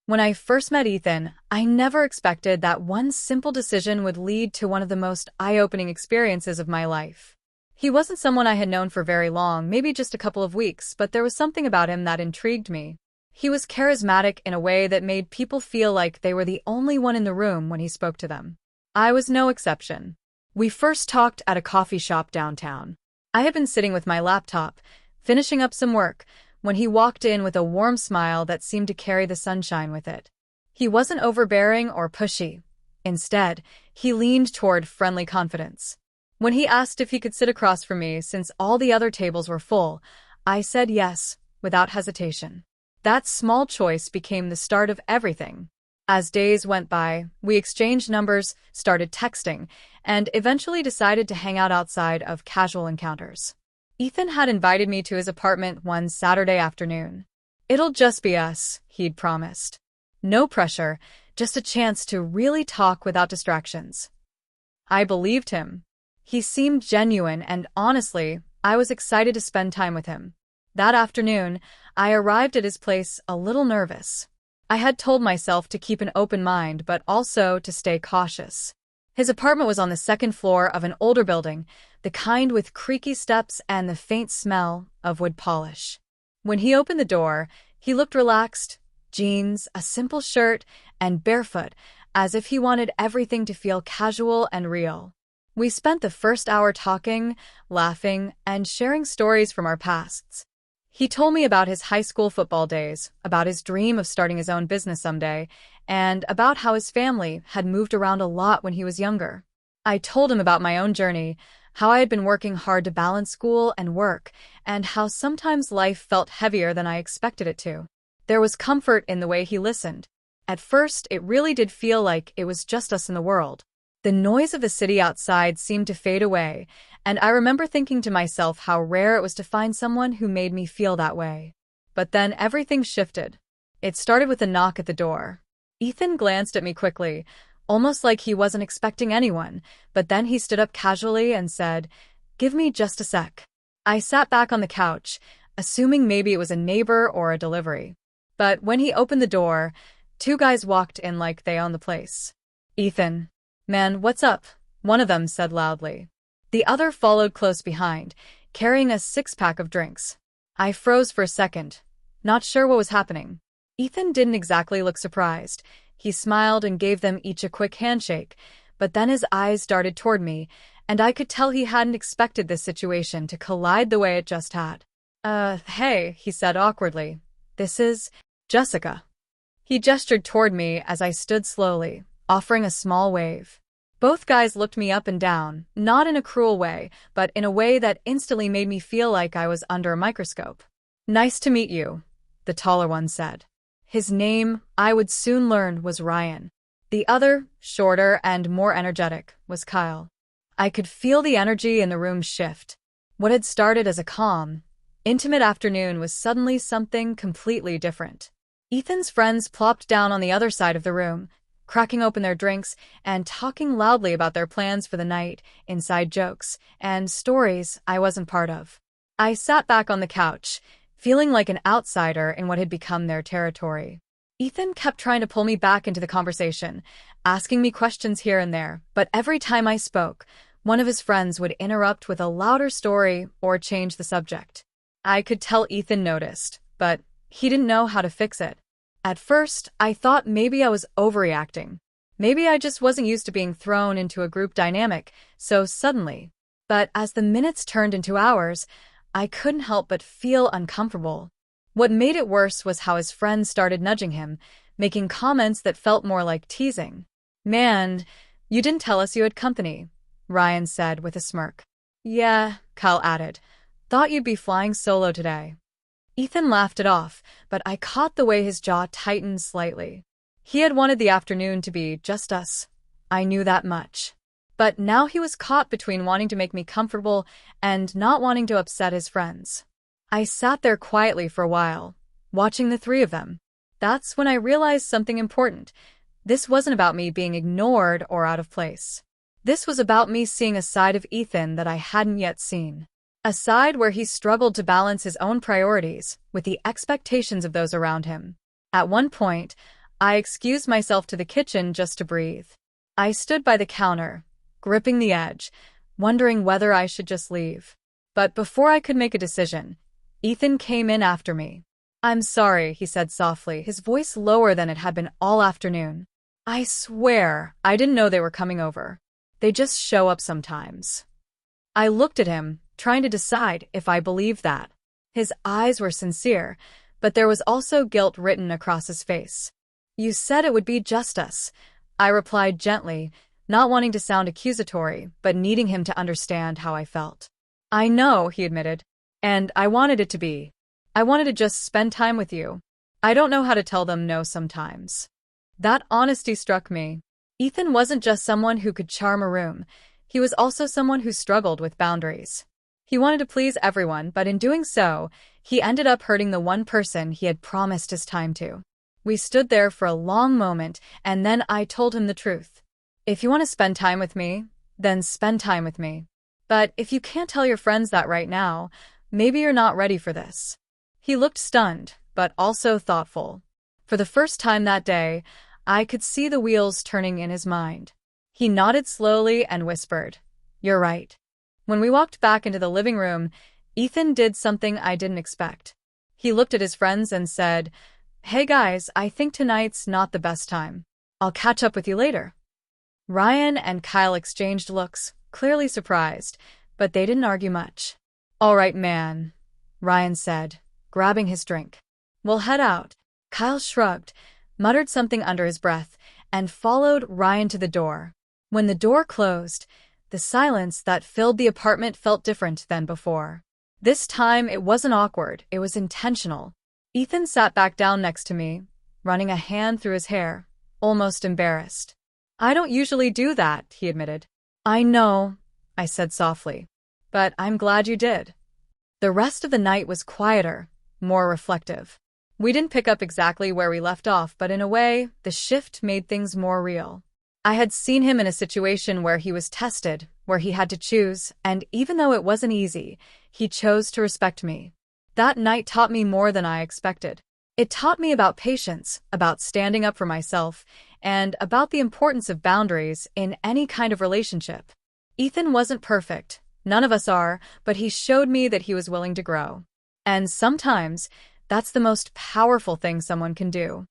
When I first met Ethan, I never expected that one simple decision would lead to one of the most eye-opening experiences of my life. He wasn't someone I had known for very long, maybe just a couple of weeks, but there was something about him that intrigued me. He was charismatic in a way that made people feel like they were the only one in the room when he spoke to them. I was no exception. We first talked at a coffee shop downtown. I had been sitting with my laptop, finishing up some work, when he walked in with a warm smile that seemed to carry the sunshine with it. He wasn't overbearing or pushy. Instead, he leaned toward friendly confidence. When he asked if he could sit across from me since all the other tables were full, I said yes, without hesitation. That small choice became the start of everything. As days went by, we exchanged numbers, started texting, and eventually decided to hang out outside of casual encounters. Ethan had invited me to his apartment one Saturday afternoon. "It'll just be us," he'd promised. No pressure, just a chance to really talk without distractions. I believed him. He seemed genuine, and honestly, I was excited to spend time with him. That afternoon, I arrived at his place a little nervous. I had told myself to keep an open mind, but also to stay cautious. His apartment was on the second floor of an older building, the kind with creaky steps and the faint smell of wood polish. When he opened the door, he looked relaxed, jeans, a simple shirt, and barefoot, as if he wanted everything to feel casual and real. We spent the first hour talking, laughing, and sharing stories from our pasts. He told me about his high school football days, about his dream of starting his own business someday, and about how his family had moved around a lot when he was younger. I told him about my own journey, how I had been working hard to balance school and work, and how sometimes life felt heavier than I expected it to. There was comfort in the way he listened. At first, it really did feel like it was just us in the world. The noise of the city outside seemed to fade away, and I remember thinking to myself how rare it was to find someone who made me feel that way. But then everything shifted. It started with a knock at the door. Ethan glanced at me quickly, almost like he wasn't expecting anyone, but then he stood up casually and said, "Give me just a sec." I sat back on the couch, assuming maybe it was a neighbor or a delivery. But when he opened the door, two guys walked in like they owned the place. "Ethan, man, what's up?" one of them said loudly. The other followed close behind, carrying a six-pack of drinks. I froze for a second, not sure what was happening. Ethan didn't exactly look surprised. He smiled and gave them each a quick handshake, but then his eyes darted toward me, and I could tell he hadn't expected this situation to collide the way it just had. Hey," he said awkwardly. "This is Jessica." He gestured toward me as I stood slowly, offering a small wave. Both guys looked me up and down, not in a cruel way, but in a way that instantly made me feel like I was under a microscope. "Nice to meet you," the taller one said. His name, I would soon learn, was Ryan. The other, shorter and more energetic, was Kyle. I could feel the energy in the room shift. What had started as a calm, intimate afternoon was suddenly something completely different. Ethan's friends plopped down on the other side of the room, cracking open their drinks and talking loudly about their plans for the night, inside jokes, and stories I wasn't part of. I sat back on the couch, feeling like an outsider in what had become their territory. Ethan kept trying to pull me back into the conversation, asking me questions here and there, but every time I spoke, one of his friends would interrupt with a louder story or change the subject. I could tell Ethan noticed, but he didn't know how to fix it. At first, I thought maybe I was overreacting. Maybe I just wasn't used to being thrown into a group dynamic so suddenly. But as the minutes turned into hours, I couldn't help but feel uncomfortable. What made it worse was how his friends started nudging him, making comments that felt more like teasing. "Man, you didn't tell us you had company," Ryan said with a smirk. "Yeah," Kyle added. "Thought you'd be flying solo today." Ethan laughed it off, but I caught the way his jaw tightened slightly. He had wanted the afternoon to be just us. I knew that much. But now he was caught between wanting to make me comfortable and not wanting to upset his friends. I sat there quietly for a while, watching the three of them. That's when I realized something important. This wasn't about me being ignored or out of place. This was about me seeing a side of Ethan that I hadn't yet seen. A side where he struggled to balance his own priorities with the expectations of those around him. At one point, I excused myself to the kitchen just to breathe. I stood by the counter, gripping the edge, wondering whether I should just leave. But before I could make a decision, Ethan came in after me. "I'm sorry," he said softly, his voice lower than it had been all afternoon. "I swear, I didn't know they were coming over. They just show up sometimes." I looked at him, trying to decide if I believed that. His eyes were sincere, but there was also guilt written across his face. "You said it would be just us," I replied gently, not wanting to sound accusatory, but needing him to understand how I felt. "I know," he admitted, "and I wanted it to be. I wanted to just spend time with you. I don't know how to tell them no sometimes." That honesty struck me. Ethan wasn't just someone who could charm a room. He was also someone who struggled with boundaries. He wanted to please everyone, but in doing so, he ended up hurting the one person he had promised his time to. We stood there for a long moment, and then I told him the truth. "If you want to spend time with me, then spend time with me. But if you can't tell your friends that right now, maybe you're not ready for this." He looked stunned, but also thoughtful. For the first time that day, I could see the wheels turning in his mind. He nodded slowly and whispered, "You're right." When we walked back into the living room, Ethan did something I didn't expect. He looked at his friends and said, "Hey guys, I think tonight's not the best time. I'll catch up with you later." Ryan and Kyle exchanged looks, clearly surprised, but they didn't argue much. "All right, man," Ryan said, grabbing his drink. "We'll head out." Kyle shrugged, muttered something under his breath, and followed Ryan to the door. When the door closed, the silence that filled the apartment felt different than before. This time, it wasn't awkward, it was intentional. Ethan sat back down next to me, running a hand through his hair, almost embarrassed. "I don't usually do that," he admitted. "I know," I said softly, "but I'm glad you did." The rest of the night was quieter, more reflective. We didn't pick up exactly where we left off, but in a way, the shift made things more real. I had seen him in a situation where he was tested, where he had to choose, and even though it wasn't easy, he chose to respect me. That night taught me more than I expected. It taught me about patience, about standing up for myself, and about the importance of boundaries in any kind of relationship. Ethan wasn't perfect, none of us are, but he showed me that he was willing to grow. And sometimes, that's the most powerful thing someone can do.